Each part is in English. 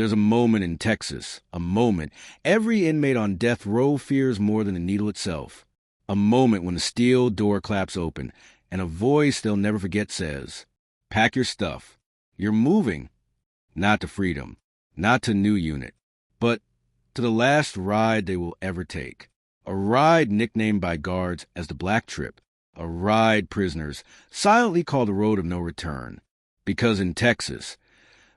There's a moment in Texas, a moment every inmate on death row fears more than the needle itself. A moment when the steel door claps open, and a voice they'll never forget says, "Pack your stuff. You're moving." Not to freedom, not to new unit, but to the last ride they will ever take. A ride nicknamed by guards as the Black Trip. A ride prisoners silently call the road of no return. Because in Texas,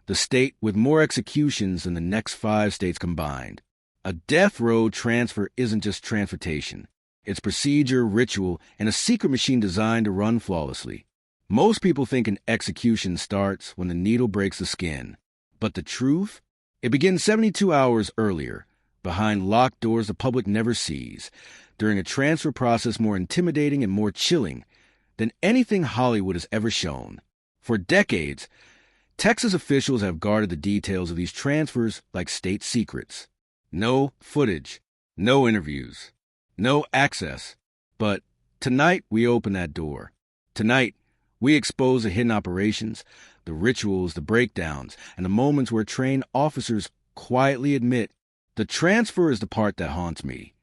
the state with more executions than the next 5 states combined, a death row transfer isn't just transportation. It's procedure, ritual, and a secret machine designed to run flawlessly. Most people think an execution starts when the needle breaks the skin. But the truth? It begins 72 hours earlier, behind locked doors the public never sees, during a transfer process more intimidating and more chilling than anything Hollywood has ever shown. For decades, Texas officials have guarded the details of these transfers like state secrets. No footage, no interviews, no access. But tonight we open that door. Tonight we expose the hidden operations, the rituals, the breakdowns, and the moments where trained officers quietly admit, the transfer is the part that haunts me.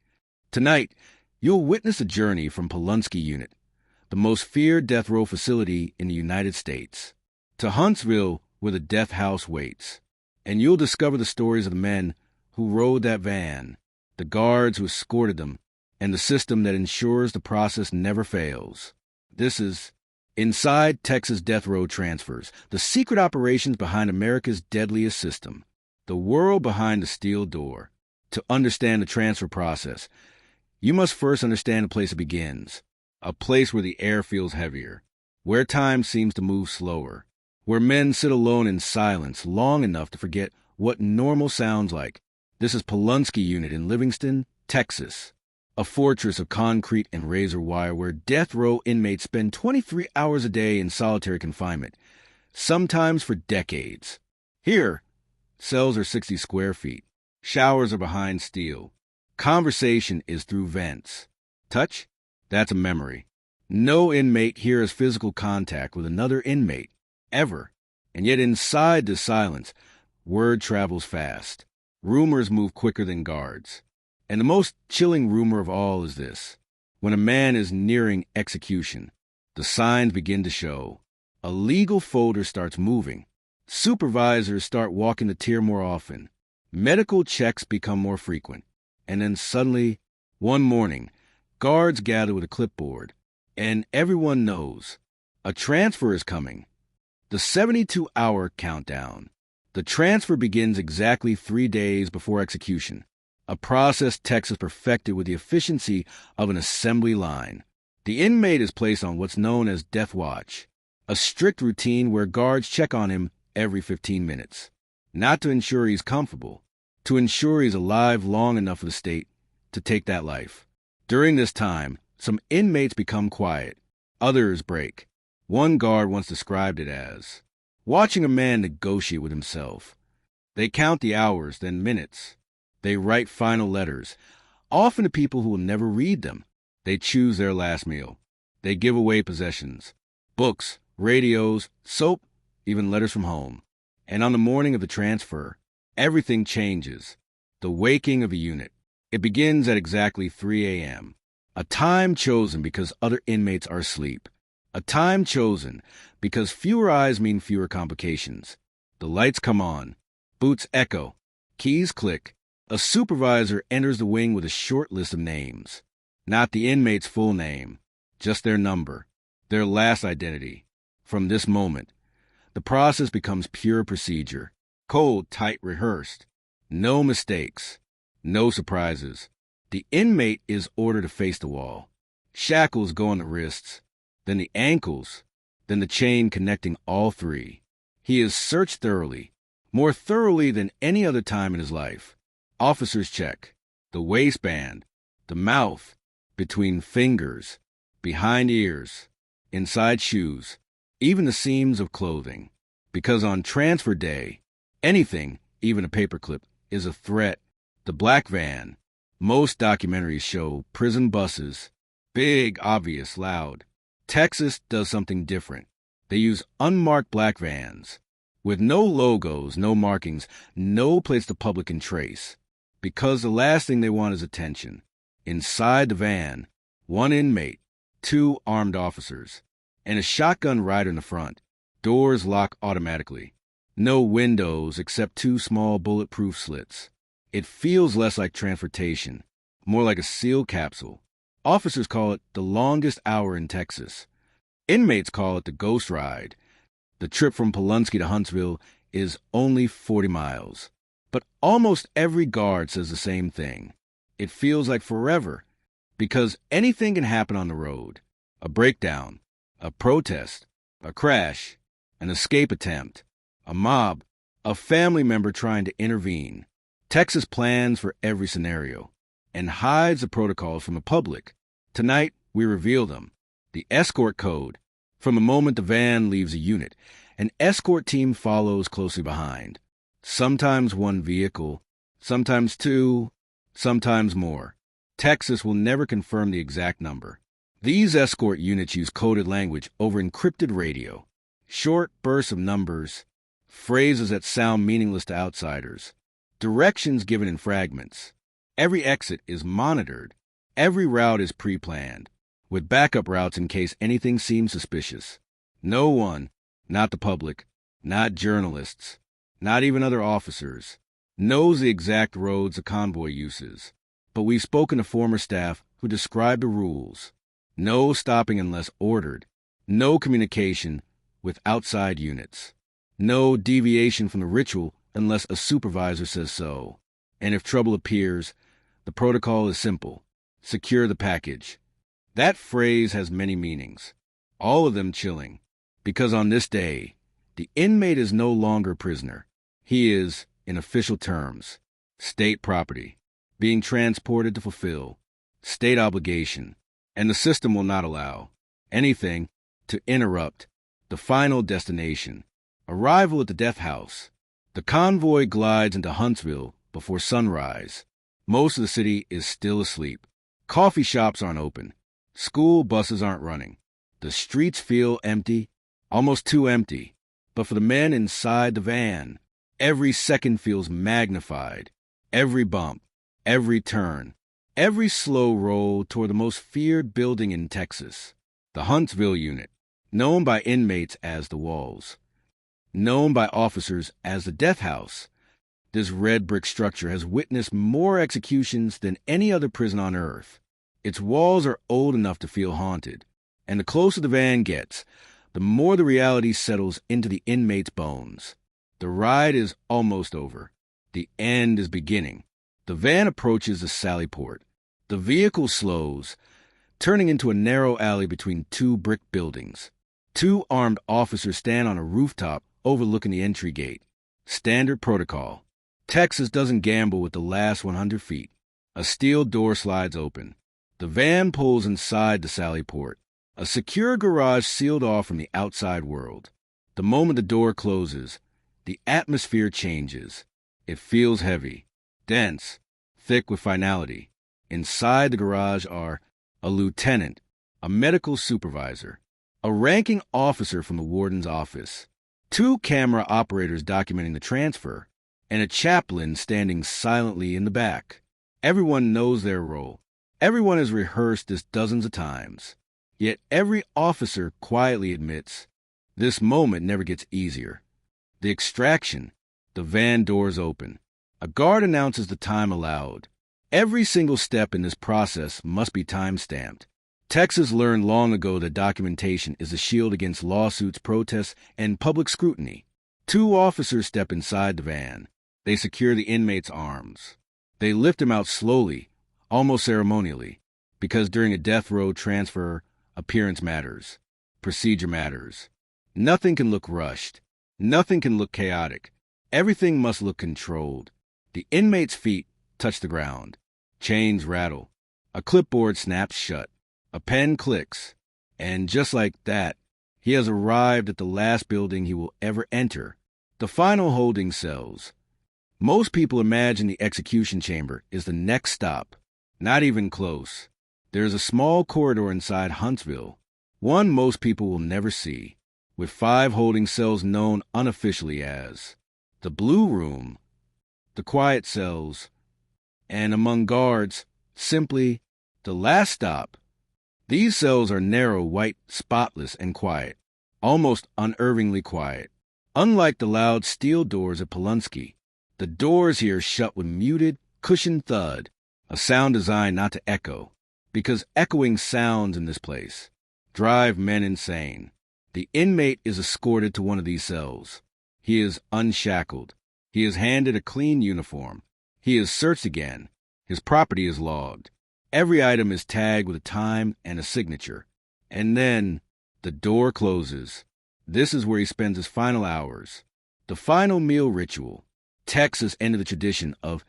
Tonight, you'll witness a journey from Pulaski Unit, the most feared death row facility in the United States, to Huntsville, where the death house waits. And you'll discover the stories of the men who rode that van, the guards who escorted them, and the system that ensures the process never fails. This is Inside Texas Death Row Transfers, the secret operations behind America's deadliest system, the world behind the steel door. To understand the transfer process, you must first understand the place it begins, a place where the air feels heavier, where time seems to move slower, where men sit alone in silence long enough to forget what normal sounds like. This is Pulaski Unit in Livingston, Texas, a fortress of concrete and razor wire where death row inmates spend 23 hours a day in solitary confinement, sometimes for decades. Here, cells are 60 square feet. Showers are behind steel. Conversation is through vents. Touch? That's a memory. No inmate here has physical contact with another inmate, ever. And yet inside this silence, word travels fast. Rumors move quicker than guards. And the most chilling rumor of all is this. When a man is nearing execution, the signs begin to show. A legal folder starts moving. Supervisors start walking the tier more often. Medical checks become more frequent. And then suddenly, one morning, guards gather with a clipboard. And everyone knows. A transfer is coming. The 72-hour countdown. The transfer begins exactly 3 days before execution. A process Texas perfected with the efficiency of an assembly line. The inmate is placed on what's known as Death Watch, a strict routine where guards check on him every 15 minutes. Not to ensure he's comfortable, to ensure he's alive long enough for the state to take that life. During this time, some inmates become quiet. Others break. One guard once described it as watching a man negotiate with himself. They count the hours, then minutes. They write final letters, often to people who will never read them. They choose their last meal. They give away possessions, books, radios, soap, even letters from home. And on the morning of the transfer, everything changes. The waking of a unit. It begins at exactly 3 a.m., a time chosen because other inmates are asleep. A time chosen because fewer eyes mean fewer complications. The lights come on. Boots echo. Keys click. A supervisor enters the wing with a short list of names. Not the inmate's full name, just their number, their last identity. From this moment, the process becomes pure procedure. Cold, tight, rehearsed. No mistakes. No surprises. The inmate is ordered to face the wall. Shackles go on the wrists, then the ankles, then the chain connecting all three. He is searched thoroughly, more thoroughly than any other time in his life. Officers check the waistband, the mouth, between fingers, behind ears, inside shoes, even the seams of clothing. Because on transfer day, anything, even a paperclip, is a threat. The black van. Most documentaries show prison buses. Big, obvious, loud. Texas does something different. They use unmarked black vans. with no logos, no markings, no place the public can trace. Because the last thing they want is attention. Inside the van, one inmate, two armed officers, and a shotgun rider in the front. Doors lock automatically. No windows except two small bulletproof slits. It feels less like transportation, more like a sealed capsule. Officers call it the longest hour in Texas. Inmates call it the ghost ride. The trip from Pulaski to Huntsville is only 40 miles. But almost every guard says the same thing. It feels like forever, because anything can happen on the road. A breakdown, a protest, a crash, an escape attempt, a mob, a family member trying to intervene. Texas plans for every scenario and hides the protocols from the public. Tonight, we reveal them. The escort code. From the moment the van leaves a unit, an escort team follows closely behind. Sometimes one vehicle, sometimes two, sometimes more. Texas will never confirm the exact number. These escort units use coded language over encrypted radio. Short bursts of numbers, phrases that sound meaningless to outsiders, directions given in fragments. Every exit is monitored. Every route is pre-planned, with backup routes in case anything seems suspicious. No one, not the public, not journalists, not even other officers, knows the exact roads a convoy uses. But we've spoken to former staff who describe the rules. No stopping unless ordered. No communication with outside units. No deviation from the ritual unless a supervisor says so. And if trouble appears, the protocol is simple. Secure the package. That phrase has many meanings, all of them chilling, because on this day, the inmate is no longer a prisoner. He is, in official terms, state property, being transported to fulfill state obligation, and the system will not allow anything to interrupt the final destination, arrival at the death house. The convoy glides into Huntsville before sunrise. Most of the city is still asleep. Coffee shops aren't open. School buses aren't running. The streets feel empty, almost too empty. But for the men inside the van, every second feels magnified. Every bump, every turn, every slow roll toward the most feared building in Texas, the Huntsville unit, known by inmates as the Walls, known by officers as the death house. This red brick structure has witnessed more executions than any other prison on earth. Its walls are old enough to feel haunted, and the closer the van gets, the more the reality settles into the inmate's bones. The ride is almost over. The end is beginning. The van approaches the sally port. The vehicle slows, turning into a narrow alley between two brick buildings. Two armed officers stand on a rooftop overlooking the entry gate. Standard protocol. Texas doesn't gamble with the last 100 feet. A steel door slides open. The van pulls inside the sally port, a secure garage sealed off from the outside world. The moment the door closes, the atmosphere changes. It feels heavy, dense, thick with finality. Inside the garage are a lieutenant, a medical supervisor, a ranking officer from the warden's office, two camera operators documenting the transfer, and a chaplain standing silently in the back. Everyone knows their role. Everyone has rehearsed this dozens of times. Yet every officer quietly admits, this moment never gets easier. The extraction. The van doors open. A guard announces the time allowed. Every single step in this process must be time-stamped. Texas learned long ago that documentation is a shield against lawsuits, protests, and public scrutiny. Two officers step inside the van. They secure the inmate's arms. They lift him out slowly, almost ceremonially, because during a death row transfer, appearance matters. Procedure matters. Nothing can look rushed. Nothing can look chaotic. Everything must look controlled. The inmate's feet touch the ground. Chains rattle. A clipboard snaps shut. A pen clicks. And just like that, he has arrived at the last building he will ever enter, the final holding cells. Most people imagine the execution chamber is the next stop. Not even close. There is a small corridor inside Huntsville, one most people will never see, with 5 holding cells known unofficially as the Blue Room, the Quiet Cells, and among guards, simply the Last Stop. These cells are narrow, white, spotless, and quiet, almost unnervingly quiet. Unlike the loud steel doors at Polunsky, the doors here shut with muted, cushioned thud, a sound designed not to echo, because echoing sounds in this place drive men insane. The inmate is escorted to one of these cells. He is unshackled. He is handed a clean uniform. He is searched again. His property is logged. Every item is tagged with a time and a signature. And then the door closes. This is where he spends his final hours. The final meal ritual. Texas ended the tradition of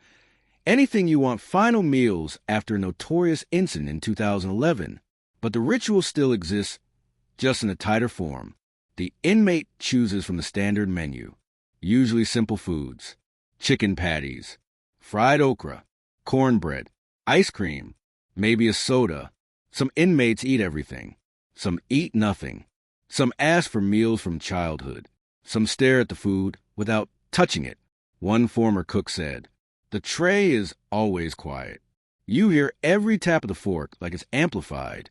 anything you want final meals after a notorious incident in 2011. But the ritual still exists, just in a tighter form. The inmate chooses from the standard menu, usually simple foods, chicken patties, fried okra, cornbread, ice cream, maybe a soda. Some inmates eat everything. Some eat nothing. Some ask for meals from childhood. Some stare at the food without touching it. One former cook said, "The tray is always quiet. You hear every tap of the fork like it's amplified.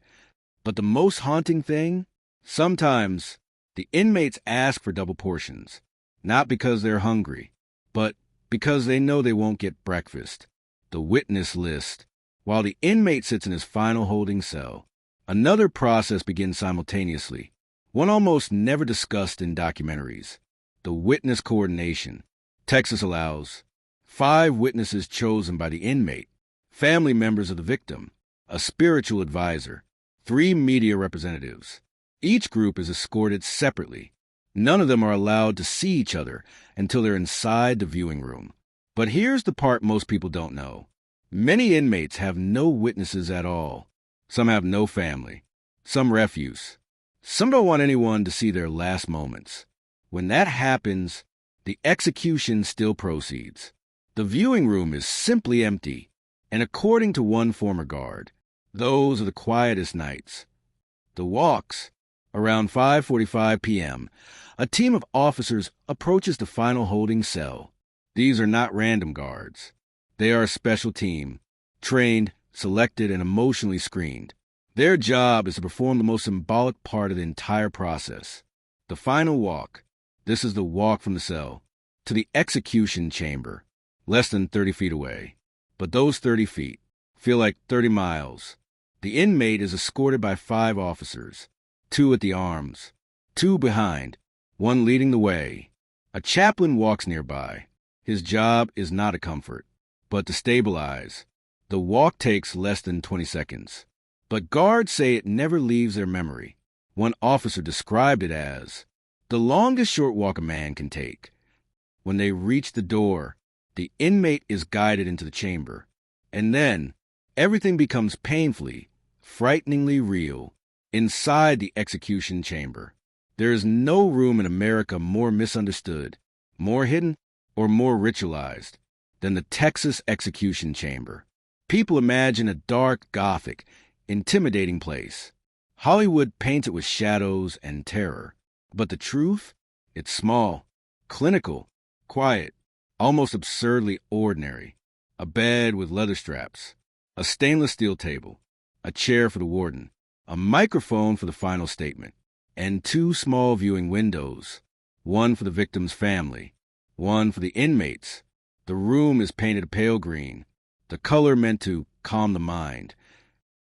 But the most haunting thing? Sometimes the inmates ask for double portions, not because they're hungry, but because they know they won't get breakfast." The witness list. While the inmate sits in his final holding cell, another process begins simultaneously, one almost never discussed in documentaries: the witness coordination. Texas allows 5 witnesses chosen by the inmate, family members of the victim, a spiritual advisor, 3 media representatives. Each group is escorted separately. None of them are allowed to see each other until they're inside the viewing room. But here's the part most people don't know. Many inmates have no witnesses at all. Some have no family. Some refuse. Some don't want anyone to see their last moments. When that happens, the execution still proceeds. The viewing room is simply empty, and according to one former guard, those are the quietest nights. The walks. Around 5:45 p.m., a team of officers approaches the final holding cell. These are not random guards. They are a special team, trained, selected, and emotionally screened. Their job is to perform the most symbolic part of the entire process, the final walk. This is the walk from the cell to the execution chamber, less than 30 feet away. But those 30 feet feel like 30 miles. The inmate is escorted by 5 officers, 2 at the arms, 2 behind, 1 leading the way. A chaplain walks nearby. His job is not a comfort, but to stabilize. The walk takes less than 20 seconds. But guards say it never leaves their memory. One officer described it as the longest short walk a man can take. When they reach the door, the inmate is guided into the chamber. And then everything becomes painfully, frighteningly real inside the execution chamber. There is no room in America more misunderstood, more hidden, or more ritualized than the Texas execution chamber. People imagine a dark, gothic, intimidating place. Hollywood paints it with shadows and terror. But the truth? It's small, clinical, quiet, almost absurdly ordinary. A bed with leather straps, a stainless steel table, a chair for the warden, a microphone for the final statement, and 2 small viewing windows, one for the victim's family, one for the inmates. The room is painted a pale green, the color meant to calm the mind.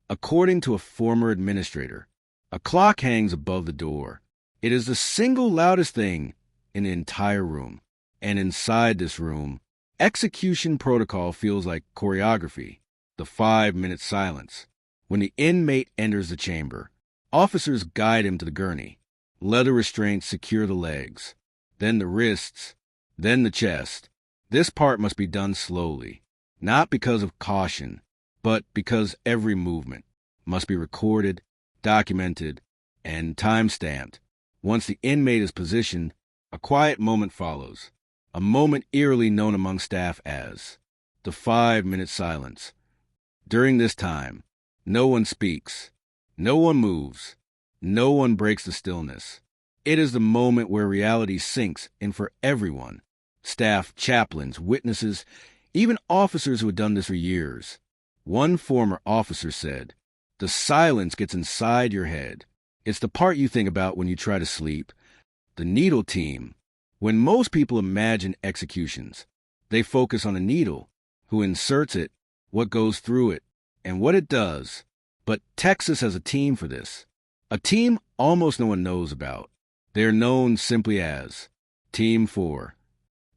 According to a former administrator, a clock hangs above the door. It is the single loudest thing in the entire room. And inside this room, execution protocol feels like choreography. The 5-minute silence. When the inmate enters the chamber, officers guide him to the gurney. Leather restraints secure the legs, then the wrists, then the chest. This part must be done slowly, not because of caution, but because every movement must be recorded, documented, and time-stamped. Once the inmate is positioned, a quiet moment follows, a moment eerily known among staff as the 5-minute silence. During this time, no one speaks, no one moves, no one breaks the stillness. It is the moment where reality sinks in for everyone. Staff, chaplains, witnesses, even officers who had done this for years. One former officer said, "The silence gets inside your head. It's the part you think about when you try to sleep." The needle team. When most people imagine executions, they focus on the needle, who inserts it, what goes through it, and what it does. But Texas has a team for this. A team almost no one knows about. They are known simply as Team 4.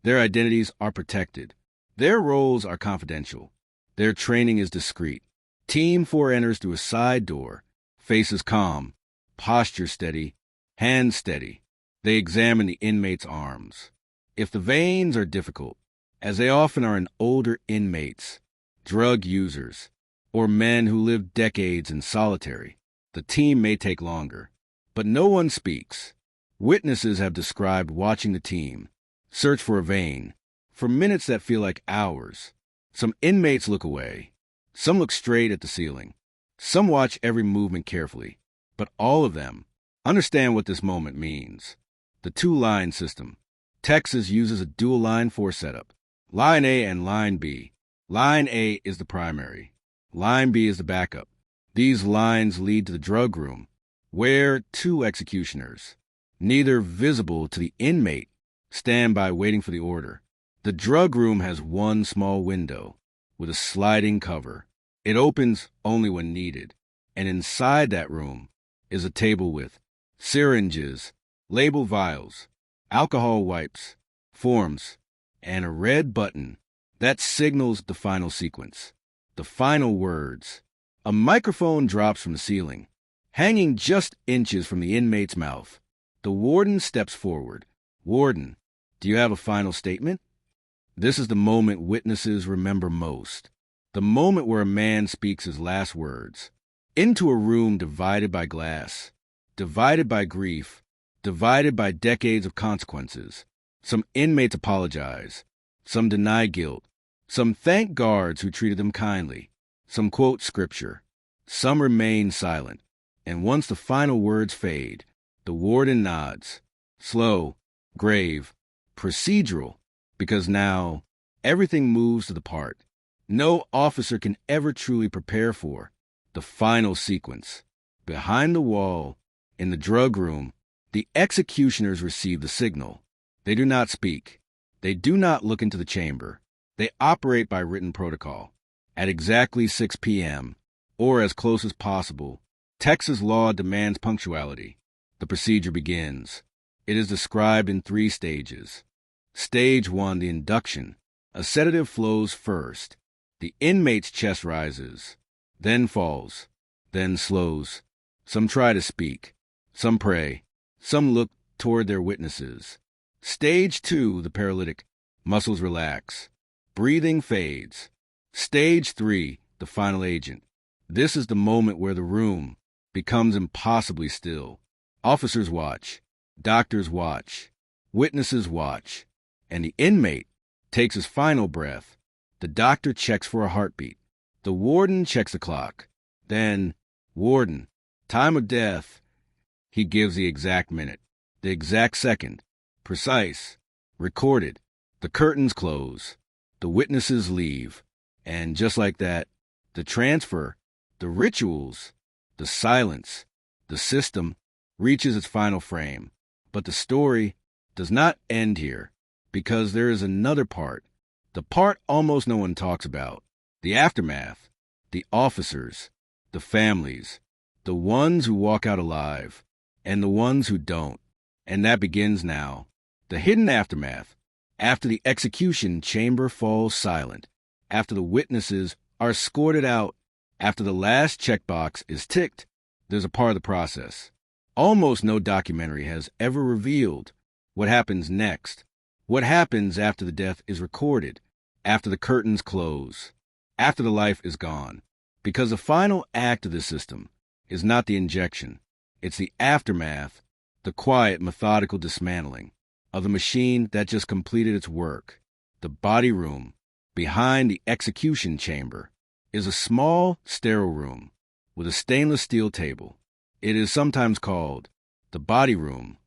Their identities are protected. Their roles are confidential. Their training is discreet. Team 4 enters through a side door, faces calm, posture steady, hands steady. They examine the inmate's arms. If the veins are difficult, as they often are in older inmates, drug users, or men who live decades in solitary, the team may take longer. But no one speaks. Witnesses have described watching the team search for a vein for minutes that feel like hours. Some inmates look away. Some look straight at the ceiling. Some watch every movement carefully. But all of them understand what this moment means. The two-line system. Texas uses a dual line force setup. Line A and Line B. Line A is the primary. Line B is the backup. These lines lead to the drug room, where two executioners, neither visible to the inmate, stand by waiting for the order. The drug room has one small window with a sliding cover. It opens only when needed, and inside that room is a table with syringes, labeled vials, alcohol wipes, forms, and a red button that signals the final sequence, the final words. A microphone drops from the ceiling, hanging just inches from the inmate's mouth. The warden steps forward. "Warden, do you have a final statement?" This is the moment witnesses remember most. The moment where a man speaks his last words. Into a room divided by glass, divided by grief, divided by decades of consequences. Some inmates apologize. Some deny guilt. Some thank guards who treated them kindly. Some quote scripture. Some remain silent. And once the final words fade, the warden nods. Slow, grave, procedural, because now everything moves to the part no officer can ever truly prepare for, the final sequence. Behind the wall, in the drug room, the executioners receive the signal. They do not speak. They do not look into the chamber. They operate by written protocol. At exactly 6 p.m., or as close as possible, Texas law demands punctuality. The procedure begins. It is described in 3 stages. Stage 1, the induction. A sedative flows first. The inmate's chest rises, then falls, then slows. Some try to speak. Some pray. Some look toward their witnesses. Stage 2, the paralytic. Muscles relax. Breathing fades. Stage 3, the final agent. This is the moment where the room becomes impossibly still. Officers watch. Doctors watch. Witnesses watch. And the inmate takes his final breath. The doctor checks for a heartbeat. The warden checks the clock. Then, "Warden, time of death." He gives the exact minute, the exact second, precise, recorded. The curtains close. The witnesses leave. And just like that, the transfer, the rituals, the silence, the system reaches its final frame. But the story does not end here, because there is another part, the part almost no one talks about, the aftermath, the officers, the families, the ones who walk out alive, and the ones who don't. And that begins now. The hidden aftermath. After the execution chamber falls silent, after the witnesses are escorted out, after the last checkbox is ticked, there's a part of the process. Almost no documentary has ever revealed what happens next, what happens after the death is recorded, after the curtains close, after the life is gone. Because the final act of the system is not the injection, it's the aftermath, the quiet, methodical dismantling of the machine that just completed its work. The body room, behind the execution chamber, is a small, sterile room with a stainless steel table. It is sometimes called the body room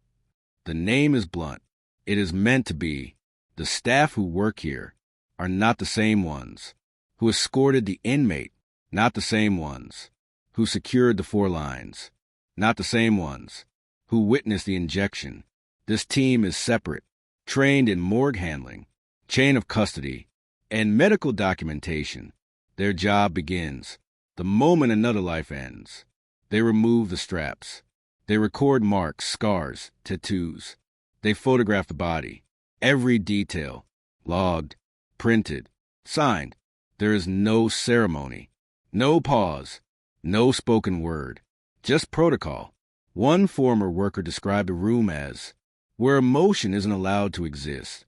The name is blunt. It is meant to be. The staff who work here are not the same ones who escorted the inmate, not the same ones who secured the 4 lines, not the same ones who witnessed the injection. This team is separate, trained in morgue handling, chain of custody, and medical documentation. Their job begins the moment another life ends. They remove the straps. They record marks, scars, tattoos. They photograph the body. Every detail, logged, printed, signed. There is no ceremony, no pause, no spoken word, just protocol. One former worker described a room as where emotion isn't allowed to exist.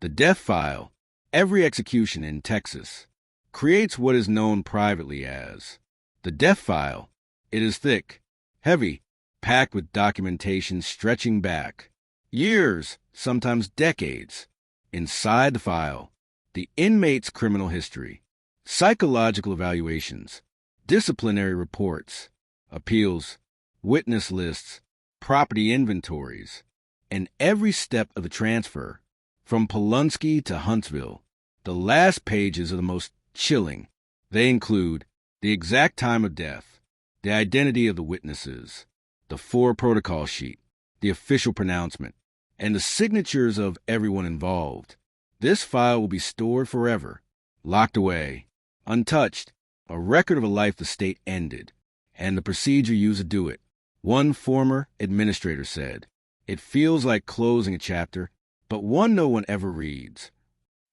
The death file, every execution in Texas, creates what is known privately as the death file. It is thick, heavy, packed with documentation stretching back years, sometimes decades. Inside the file, the inmate's criminal history, psychological evaluations, disciplinary reports, appeals, witness lists, property inventories, and every step of the transfer. From Pulaski to Huntsville, the last pages are the most chilling. They include the exact time of death, the identity of the witnesses, the 4 protocol sheet, the official pronouncement, and the signatures of everyone involved. This file will be stored forever, locked away, untouched, a record of a life the state ended, and the procedure used to do it. One former administrator said, "It feels like closing a chapter, but one no one ever reads."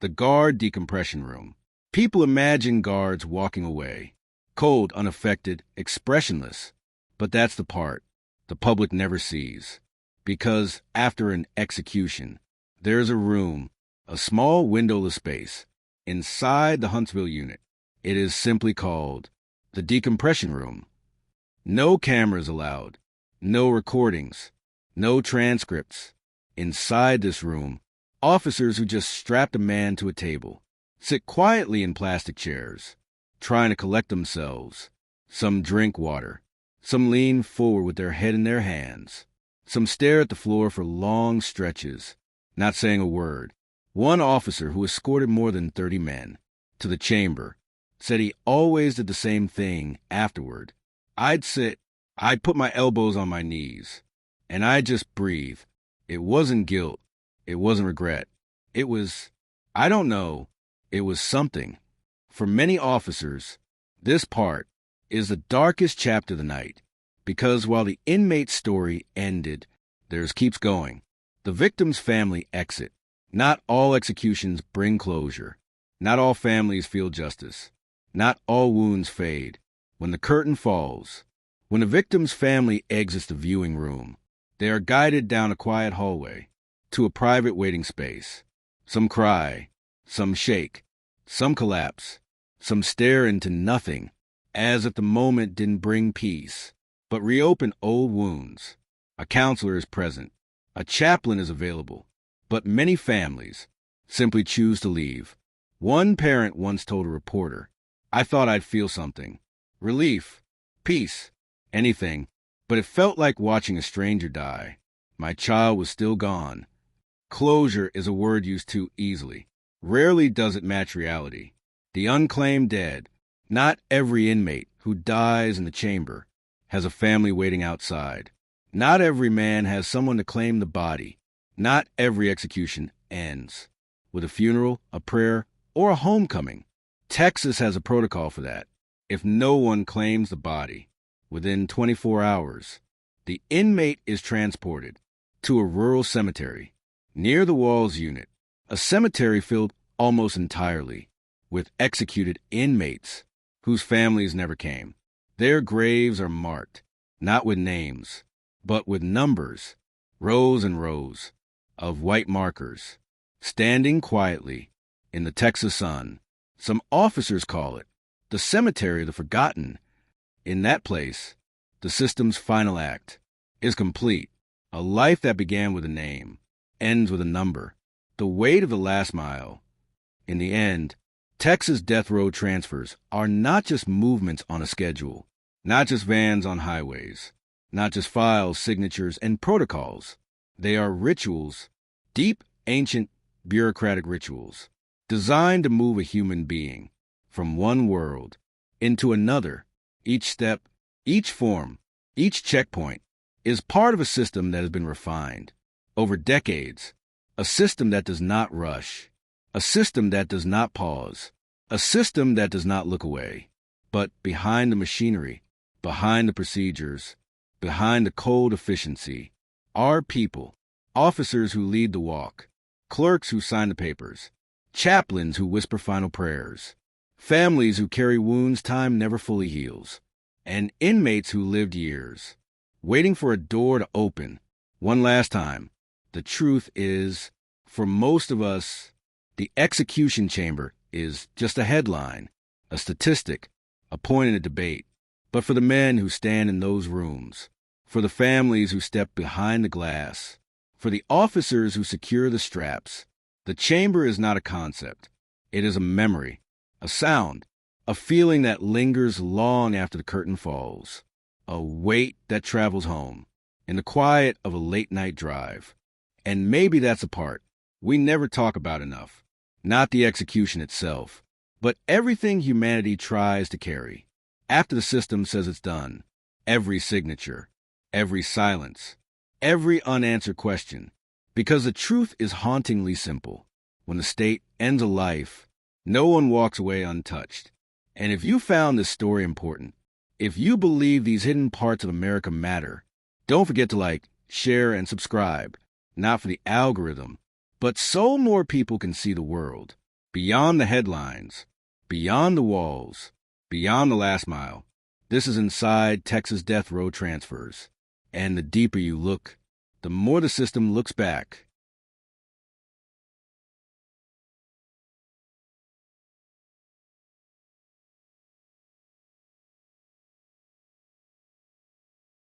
The guard decompression room. People imagine guards walking away, cold, unaffected, expressionless. But that's the part the public never sees. Because after an execution, there's a room, a small windowless space, inside the Huntsville unit. It is simply called the decompression room. No cameras allowed, no recordings, no transcripts. Inside this room, officers who just strapped a man to a table sit quietly in plastic chairs, trying to collect themselves. Some drink water. Some lean forward with their head in their hands. Some stare at the floor for long stretches, not saying a word. One officer who escorted more than 30 men to the chamber said he always did the same thing afterward. I'd put my elbows on my knees, and I'd just breathe. It wasn't guilt. It wasn't regret. It was, I don't know, it was something. For many officers, this part is the darkest chapter of the night, because while the inmate's story ended, theirs keeps going. The victim's family exit. Not all executions bring closure. Not all families feel justice. Not all wounds fade. When the curtain falls, when the victim's family exits the viewing room, they are guided down a quiet hallway to a private waiting space. Some cry, some shake, some collapse, some stare into nothing, as if the moment didn't bring peace, but reopen old wounds. A counselor is present. A chaplain is available. But many families simply choose to leave. One parent once told a reporter, "I thought I'd feel something. Relief, peace, anything. But it felt like watching a stranger die. My child was still gone." Closure is a word used too easily. Rarely does it match reality. The unclaimed dead. Not every inmate who dies in the chamber has a family waiting outside. Not every man has someone to claim the body. Not every execution ends with a funeral, a prayer, or a homecoming. Texas has a protocol for that. If no one claims the body within 24 hours, the inmate is transported to a rural cemetery near the Walls unit, a cemetery filled almost entirely with executed inmates whose families never came. Their graves are marked, not with names, but with numbers, rows and rows of white markers, standing quietly in the Texas sun. Some officers call it the cemetery of the forgotten. In that place, the system's final act is complete. A life that began with a name ends with a number. The weight of the last mile. In the end, Texas death row transfers are not just movements on a schedule, not just vans on highways, not just files, signatures, and protocols. They are rituals, deep, ancient, bureaucratic rituals, designed to move a human being from one world into another. Each step, each form, each checkpoint is part of a system that has been refined over decades, a system that does not rush, a system that does not pause, a system that does not look away. But behind the machinery, behind the procedures, behind the cold efficiency, are people, officers who lead the walk, clerks who sign the papers, chaplains who whisper final prayers, families who carry wounds time never fully heals, and inmates who lived years, waiting for a door to open one last time. The truth is, for most of us, the execution chamber is just a headline, a statistic, a point in a debate. But for the men who stand in those rooms, for the families who step behind the glass, for the officers who secure the straps, the chamber is not a concept. It is a memory, a sound, a feeling that lingers long after the curtain falls, a weight that travels home in the quiet of a late-night drive. And maybe that's a part we never talk about enough. Not the execution itself, but everything humanity tries to carry. After the system says it's done, every signature, every silence, every unanswered question. Because the truth is hauntingly simple. When the state ends a life, no one walks away untouched. And if you found this story important, if you believe these hidden parts of America matter, don't forget to like, share, and subscribe. Not for the algorithm, but so more people can see the world. Beyond the headlines, beyond the walls, beyond the last mile. This is inside Texas death row transfers. And the deeper you look, the more the system looks back.